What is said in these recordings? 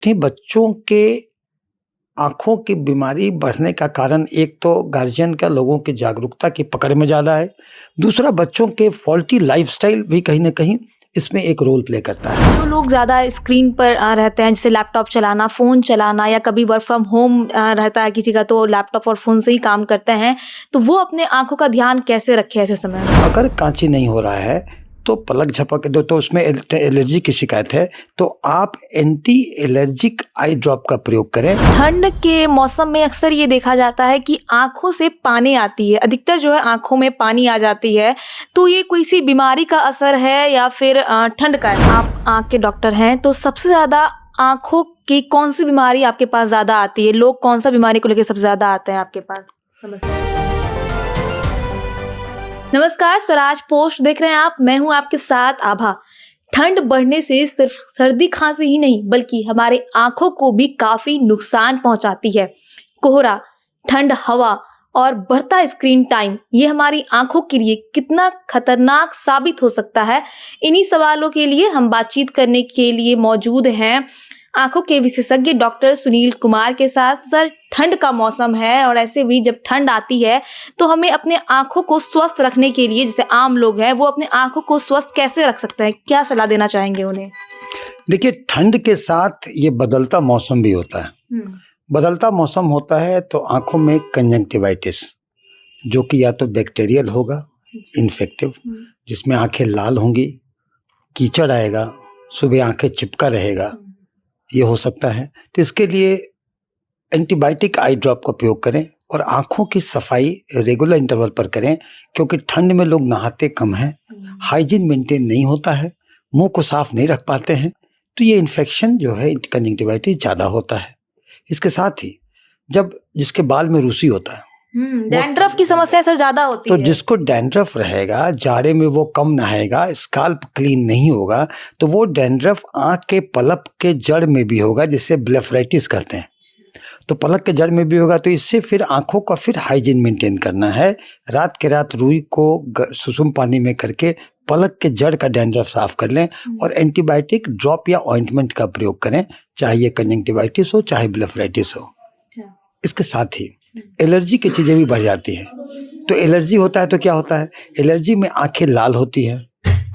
देखिए, बच्चों के आँखों की बीमारी बढ़ने का कारण एक तो गार्जियन का लोगों की जागरूकता की पकड़ में ज़्यादा है। दूसरा, बच्चों के फॉल्टी लाइफ़स्टाइल भी कहीं न कहीं इसमें एक रोल प्ले करता है। जो लोग ज़्यादा स्क्रीन पर रहते हैं, जैसे लैपटॉप चलाना, फ़ोन चलाना, या कभी वर्क फ्रॉम होम रहता है किसी का, तो लैपटॉप और फ़ोन से ही काम करते हैं, तो वो अपने आँखों का ध्यान कैसे रखें ऐसे समय में? अगर कांची नहीं हो रहा है तो पलक झपक दो, तो उसमें एलर्जी की शिकायत है तो आप एंटी एलर्जिक आई ड्रॉप का प्रयोग करें। ठंड के मौसम में अक्सर ये देखा जाता है कि आँखों से पानी आती है, अधिकतर जो है आँखों में पानी आ जाती है, तो ये कोई सी बीमारी का असर है या फिर ठंड का है? आप आँख के डॉक्टर हैं, तो सबसे ज़्यादा आँखों की कौन सी बीमारी आपके पास ज़्यादा आती है? लोग कौन सा बीमारी को लेकर सबसे ज़्यादा आते हैं आपके पास? समस्या। नमस्कार, स्वराज पोस्ट देख रहे हैं आप, मैं हूं आपके साथ आभा। ठंड बढ़ने से सिर्फ सर्दी खांसी ही नहीं बल्कि हमारे आंखों को भी काफी नुकसान पहुंचाती है। कोहरा, ठंड हवा और बढ़ता स्क्रीन टाइम, ये हमारी आंखों के लिए कितना खतरनाक साबित हो सकता है, इन्हीं सवालों के लिए हम बातचीत करने के लिए मौजूद हैं आंखों के विशेषज्ञ डॉक्टर सुनील कुमार के साथ। सर, ठंड का मौसम है और ऐसे भी जब ठंड आती है तो हमें अपने आंखों को स्वस्थ रखने के लिए, जैसे आम लोग हैं, वो अपने आंखों को स्वस्थ कैसे रख सकते हैं? क्या सलाह देना चाहेंगे उन्हें? देखिए, ठंड के साथ ये बदलता मौसम भी होता है। बदलता मौसम होता है तो आंखों में कंजंक्टिवाइटिस, जो कि या तो बैक्टीरियल होगा, इन्फेक्टिव, जिसमें आंखें लाल होंगी, कीचड़ आएगा, सुबह आंखें चिपका रहेगा, ये हो सकता है। तो इसके लिए एंटीबायोटिक आई ड्रॉप का प्रयोग करें और आंखों की सफाई रेगुलर इंटरवल पर करें, क्योंकि ठंड में लोग नहाते कम हैं, हाइजीन मेंटेन नहीं होता है, मुंह को साफ नहीं रख पाते हैं, तो ये इन्फेक्शन जो है कंजंक्टिवाइटिस ज़्यादा होता है। इसके साथ ही जब जिसके बाल में रूसी होता है, डैंड्रफ की समस्या सर ज्यादा होती तो है। जिसको डैंड्रफ रहेगा, जाड़े में वो कम नहाएगा, स्काल्प क्लीन नहीं होगा, तो वो डैंड्रफ आंख के पलक के जड़ में भी होगा, जिसे ब्लेफराइटिस कहते हैं। तो पलक के जड़ में भी होगा, तो इससे फिर आंखों का फिर हाइजीन मेंटेन करना है। रात के रात रुई को सुसुम पानी में करके पलक के जड़ का डैंड्रफ साफ कर लें और एंटीबायोटिक ड्रॉप या ऑइंटमेंट का प्रयोग करें, चाहे ये कंजंक्टिवाइटिस हो चाहे ब्लेफराइटिस हो। इसके साथ ही एलर्जी की चीज़ें भी बढ़ जाती हैं। तो एलर्जी होता है तो क्या होता है? एलर्जी में आंखें लाल होती हैं,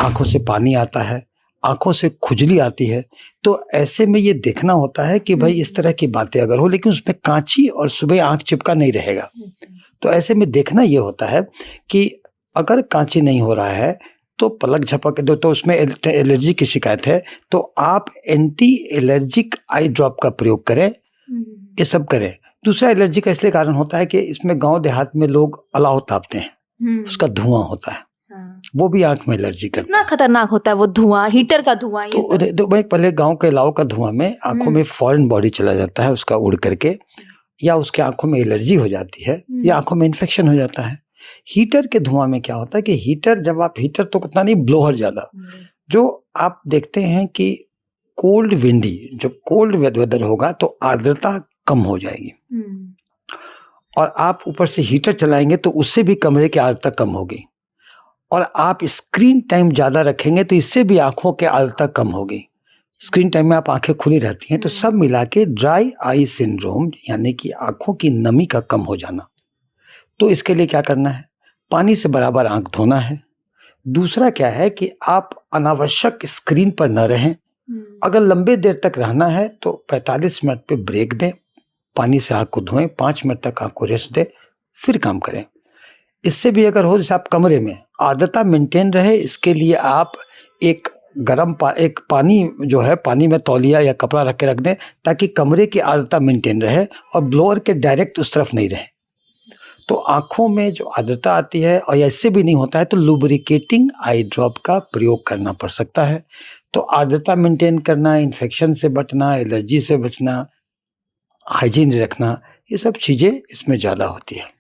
आंखों से पानी आता है, आंखों से खुजली आती है। तो ऐसे में ये देखना होता है कि भाई इस तरह की बातें अगर हो, लेकिन उसमें कांची और सुबह आंख चिपका नहीं रहेगा। तो ऐसे में देखना ये होता है कि अगर कांची नहीं हो रहा है तो पलक झपक दो, तो उसमें एलर्जी की शिकायत है तो आप एंटी एलर्जिक आई ड्रॉप का प्रयोग करें, ये सब करें। दूसरा, एलर्जी का इसलिए कारण होता है कि इसमें गांव देहात में लोग अलाव तापते हैं, उसका धुआं होता है, वो भी आंख में एलर्जी करता है। कितना खतरनाक होता है वो धुआं, हीटर का धुआं? तो भाई, पहले गांव के अलाव का धुआं में आंखों में फॉरेन बॉडी चला जाता है उसका उड़ करके, या उसके आंखों में एलर्जी हो जाती है या आंखों में इन्फेक्शन हो जाता है। हीटर के धुआं में क्या होता है कि हीटर, जब आप हीटर तो उतना नहीं, ब्लोअर ज्यादा, जो आप देखते हैं कि कोल्ड विंडी, जब कोल्ड वेदर होगा तो आर्द्रता कम हो जाएगी और आप ऊपर से हीटर चलाएंगे तो उससे भी कमरे की आर्द्रता कम होगी, और आप स्क्रीन टाइम ज़्यादा रखेंगे तो इससे भी आंखों की आर्द्रता कम होगी। स्क्रीन टाइम में आप आंखें खुली रहती हैं, तो सब मिला के ड्राई आई सिंड्रोम, यानी कि आंखों की नमी का कम हो जाना। तो इसके लिए क्या करना है? पानी से बराबर आंख धोना है। दूसरा क्या है कि आप अनावश्यक स्क्रीन पर न रहें। अगर लंबे देर तक रहना है तो 45 मिनट पे ब्रेक दें, पानी से आंख को धोएं, 5 मिनट तक आंख को रेस्ट दें, फिर काम करें। इससे भी अगर हो, जैसे आप कमरे में आर्द्रता मेंटेन रहे, इसके लिए आप एक एक पानी जो है, पानी में तौलिया या कपड़ा रख के रख दें ताकि कमरे की आर्द्रता मेंटेन रहे और ब्लोअर के डायरेक्ट उस तरफ नहीं रहे। तो आंखों में जो आर्द्रता आती है, और इससे भी नहीं होता है तो लुब्रिकेटिंग आई ड्रॉप का प्रयोग करना पड़ सकता है। तो आर्द्रता मेंटेन करना, इन्फेक्शन से बचना, एलर्जी से बचना, हाइजीन रखना, ये सब चीज़ें इसमें ज़्यादा होती है।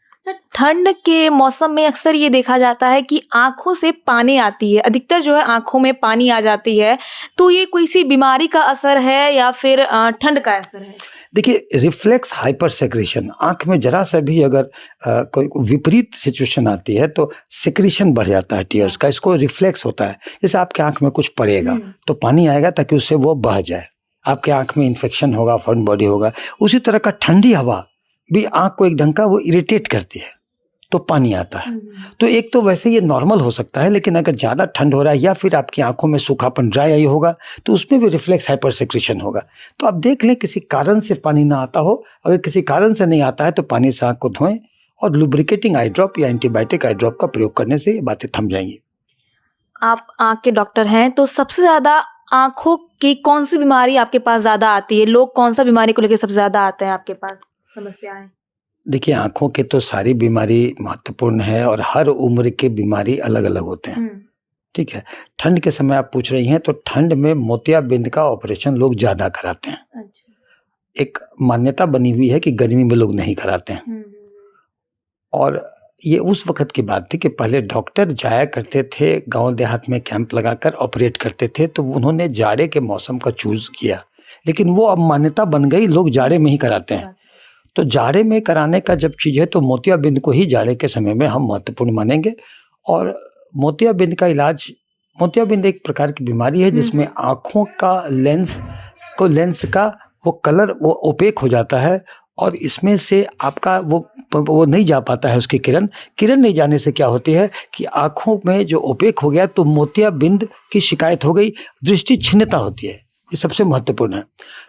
ठंड के मौसम में अक्सर ये देखा जाता है कि आंखों से पानी आती है, अधिकतर जो है आंखों में पानी आ जाती है, तो ये कोई सी बीमारी का असर है या फिर ठंड का असर है? देखिए, रिफ्लेक्स हाइपर सेक्रेशन, आंख में जरा सा भी अगर कोई विपरीत सिचुएशन आती है तो सेक्रेशन बढ़ जाता है टीयर्स का, इसको रिफ्लेक्स होता है। जैसे आपके आंख में कुछ पड़ेगा तो पानी आएगा ताकि उससे वो बह जाए, आपके आंख में इन्फेक्शन होगा, फॉरेन बॉडी होगा। उसी तरह का ठंडी हवा भी आंख को एक ढंग का वो इरिटेट करती है, तो पानी आता है। तो एक तो वैसे ये नॉर्मल हो सकता है, लेकिन अगर ज़्यादा ठंड हो रहा है या फिर आपकी आंखों में सूखापन, ड्राई आई होगा, तो उसमें भी रिफ्लेक्स हाइपर सेक्रेशन होगा। तो आप देख लें किसी कारण से पानी ना आता हो, अगर किसी कारण से नहीं आता है तो पानी से आंख को धोएं और लुब्रिकेटिंग आई ड्रॉप या एंटीबायोटिक आई ड्रॉप का प्रयोग करने से ये बातें थम जाएंगी। आप आंख के डॉक्टर हैं, तो सबसे ज्यादा आंखों की कौन सी बीमारी आपके पास ज्यादा आती है? लोग कौन सा बीमारी को लेकर सबसे ज्यादा आते हैं आपके पास समस्याएं? देखिए, आंखों की तो सारी बीमारी महत्वपूर्ण है और हर उम्र के बीमारी अलग अलग होते हैं। ठीक है। ठंड के समय आप पूछ रही हैं, तो ठंड में मोतियाबिंद का ऑपरेशन लोग ज्यादा कराते हैं। अच्छा। एक मान्यता बनी हुई है कि गर्मी में लोग नहीं कराते हैं। और ये उस वक्त की बात थी कि पहले डॉक्टर जाया करते थे, गांव देहात में कैंप लगाकर ऑपरेट करते थे, तो उन्होंने जाड़े के मौसम का चूज किया, लेकिन वो अब मान्यता बन गई, लोग जाड़े में ही कराते हैं। तो जाड़े में कराने का जब चीज़ है तो मोतियाबिंद को ही जाड़े के समय में हम महत्वपूर्ण मानेंगे। और मोतियाबिंद का इलाज, मोतियाबिंद एक प्रकार की बीमारी है जिसमें आँखों का लेंस का वो कलर वो ओपेक हो जाता है और इसमें से आपका वो नहीं जा पाता है, उसकी किरण नहीं जाने से क्या होती है कि आँखों में जो ओपेक हो गया तो मोतियाबिंद की शिकायत हो गई, दृष्टि क्षीणता होती है। ये सबसे महत्वपूर्ण है।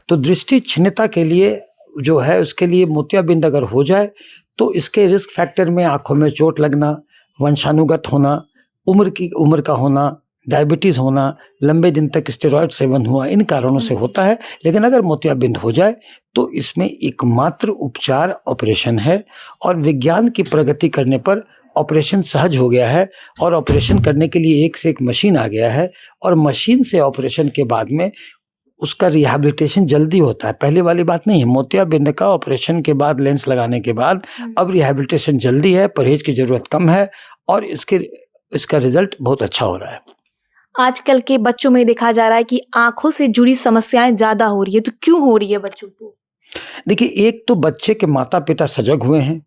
तो दृष्टि क्षीणता के लिए जो है, उसके लिए मोतियाबिंद अगर हो जाए तो इसके रिस्क फैक्टर में आंखों में चोट लगना, वंशानुगत होना, उम्र का होना, डायबिटीज़ होना, लंबे दिन तक स्टेरॉयड सेवन हुआ, इन कारणों से होता है। लेकिन अगर मोतियाबिंद हो जाए तो इसमें एकमात्र उपचार ऑपरेशन है और विज्ञान की प्रगति करने पर ऑपरेशन सहज हो गया है और ऑपरेशन करने के लिए एक से एक मशीन आ गया है और मशीन से ऑपरेशन के बाद में उसका रिहैबिलिटेशन जल्दी होता है। पहले वाली बात नहीं है। मोतियाबिंद का ऑपरेशन के बाद, लेंस लगाने के बाद अब रिहैबिलिटेशन जल्दी है, परहेज की जरूरत कम है और इसका रिजल्ट बहुत अच्छा हो रहा है। आजकल के बच्चों में देखा जा रहा है कि आंखों से जुड़ी समस्याएं ज्यादा हो रही है, तो क्यों हो रही है बच्चों को? देखिए, एक तो बच्चे के माता पिता सजग हुए हैं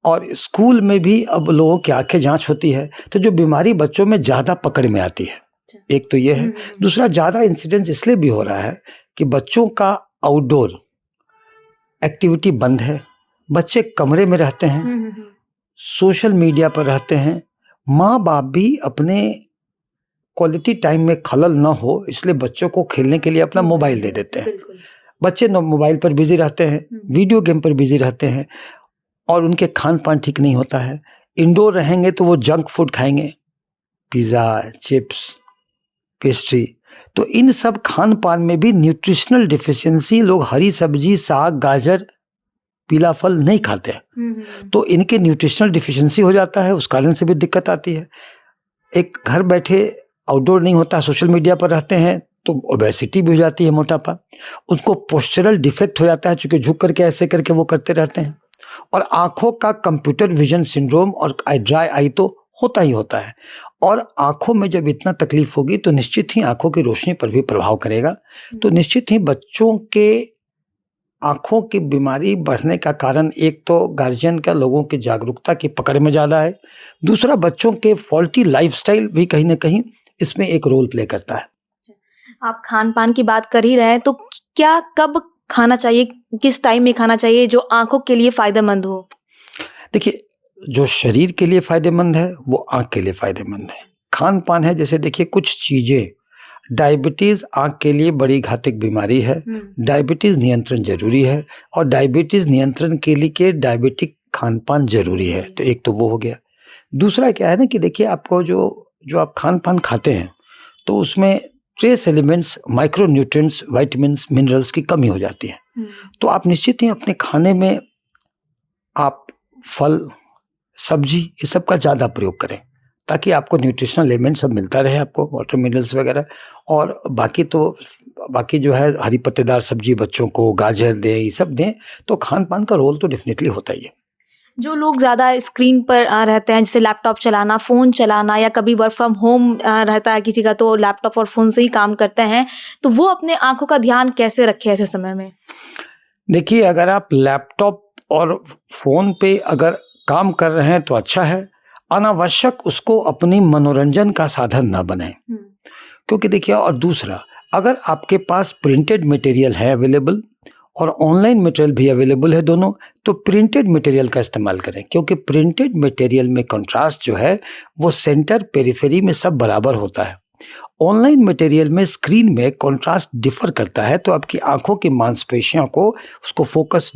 और स्कूल में भी अब लोगों की आंखें जांच होती है, तो जो बीमारी बच्चों में ज्यादा पकड़ में आती है, एक तो ये है। दूसरा, ज्यादा इंसिडेंस इसलिए भी हो रहा है कि बच्चों का आउटडोर एक्टिविटी बंद है, बच्चे कमरे में रहते हैं, सोशल मीडिया पर रहते हैं। माँ बाप भी अपने क्वालिटी टाइम में खलल ना हो इसलिए बच्चों को खेलने के लिए अपना मोबाइल दे देते हैं। बच्चे मोबाइल पर बिजी रहते हैं, वीडियो गेम पर बिजी रहते हैं और उनके खान पान ठीक नहीं होता है। इंडोर रहेंगे तो वो जंक फूड खाएंगे, पिज़्ज़ा, चिप्स, पेस्ट्री। तो इन सब खान पान में भी न्यूट्रिशनल डिफिशियंसी, लोग हरी सब्जी, साग, गाजर, पीला फल नहीं खाते हैं, तो इनके न्यूट्रिशनल डिफिशियंसी हो जाता है, उस कारण से भी दिक्कत आती है। एक घर बैठे आउटडोर नहीं होता, सोशल मीडिया पर रहते हैं तो ओबेसिटी भी हो जाती है, मोटापा। उनको पोस्चरल डिफेक्ट हो जाता है, चूंकि झुक करके ऐसे करके वो करते रहते हैं। और आंखों का कंप्यूटर विजन सिंड्रोम और ड्राई आई तो होता ही होता है। और आंखों में जब इतना तकलीफ होगी तो निश्चित ही आंखों की रोशनी पर भी प्रभाव करेगा। तो निश्चित ही बच्चों के आंखों की बीमारी बढ़ने का कारण एक तो गार्जियन का, लोगों की जागरूकता की पकड़ में ज़्यादा है। दूसरा, बच्चों के फॉल्टी लाइफस्टाइल भी कहीं ना कहीं इसमें एक रोल प्ले करता है। आप खान पान की बात कर ही रहे हैं, तो क्या कब खाना चाहिए, किस टाइम में खाना चाहिए जो आंखों के लिए फायदेमंद हो? देखिए, जो शरीर के लिए फायदेमंद है वो आंख के लिए फायदेमंद है। खान पान है, जैसे देखिए कुछ चीजें, डायबिटीज आंख के लिए बड़ी घातक बीमारी है। डायबिटीज नियंत्रण जरूरी है और डायबिटीज नियंत्रण के लिए डायबिटिक खान पान जरूरी है। तो एक तो वो हो गया। दूसरा क्या है ना कि देखिए, आपको जो आप खान पान खाते हैं तो उसमें trace elements, micro nutrients, vitamins, minerals की कमी हो जाती है। तो आप निश्चित ही अपने खाने में आप फल, सब्जी, ये सब का ज़्यादा प्रयोग करें ताकि आपको न्यूट्रिशनल एलिमेंट सब मिलता रहे, आपको वाटर मिनरल्स वगैरह। और बाकी जो है हरी पत्तेदार सब्जी बच्चों को, गाजर दें, ये सब दें। तो खान पान का रोल तो डेफिनेटली होता ही है। जो लोग ज़्यादा स्क्रीन पर रहते हैं, जैसे लैपटॉप चलाना, फ़ोन चलाना, या कभी वर्क फ्रॉम होम रहता है किसी का तो लैपटॉप और फ़ोन से ही काम करते हैं, तो वो अपने आंखों का ध्यान कैसे रखें ऐसे समय में? देखिए, अगर आप लैपटॉप और फ़ोन पे अगर काम कर रहे हैं तो अच्छा है। अनावश्यक उसको अपनी मनोरंजन का साधन ना बनाएं। क्योंकि देखिए, और दूसरा, अगर आपके पास प्रिंटेड मटेरियल है अवेलेबल और ऑनलाइन मटेरियल भी अवेलेबल है दोनों, तो प्रिंटेड मटेरियल का इस्तेमाल करें, क्योंकि प्रिंटेड मटेरियल में कंट्रास्ट जो है वो सेंटर पेरिफेरी में सब बराबर होता है। ऑनलाइन मटेरियल में स्क्रीन में कंट्रास्ट डिफर करता है, तो आपकी आंखों की मांसपेशियों को उसको फोकस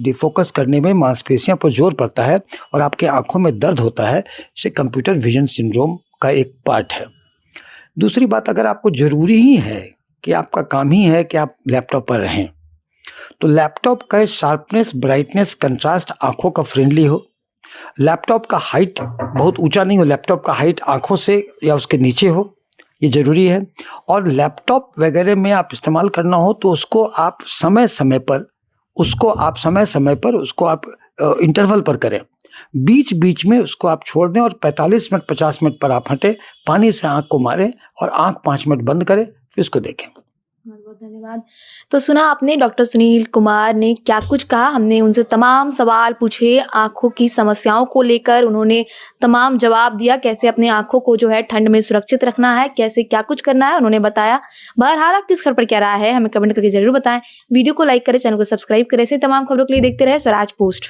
डिफोकस करने में मांसपेशियों पर जोर पड़ता है और आपके आंखों में दर्द होता है। इसे कंप्यूटर विजन सिंड्रोम का एक पार्ट है। दूसरी बात, अगर आपको ज़रूरी ही है कि आपका काम ही है कि आप लैपटॉप पर रहें, तो लैपटॉप का शार्पनेस, ब्राइटनेस, कंट्रास्ट आंखों का फ्रेंडली हो। लैपटॉप का हाइट बहुत ऊंचा नहीं हो, लैपटॉप का हाइट आंखों से या उसके नीचे हो, ये ज़रूरी है। और लैपटॉप वगैरह में आप इस्तेमाल करना हो तो उसको आप समय समय पर इंटरवल पर करें। बीच बीच में उसको आप छोड़ दें और 45 मिनट 50 मिनट पर आप हटें, पानी से आंख को मारें और आंख 5 मिनट बंद करें, फिर इसको देखें। बहुत बहुत धन्यवाद। तो सुना आपने डॉक्टर सुनील कुमार ने क्या कुछ कहा। हमने उनसे तमाम सवाल पूछे आंखों की समस्याओं को लेकर, उन्होंने तमाम जवाब दिया कैसे अपने आंखों को जो है ठंड में सुरक्षित रखना है, कैसे क्या कुछ करना है, उन्होंने बताया। बहरहाल आपकी इस खबर पर क्या राय है हमें कमेंट करके जरूर बताएं। वीडियो को लाइक करें, चैनल को सब्सक्राइब करें। ऐसे तमाम खबरों के लिए देखते रहे स्वराज पोस्ट।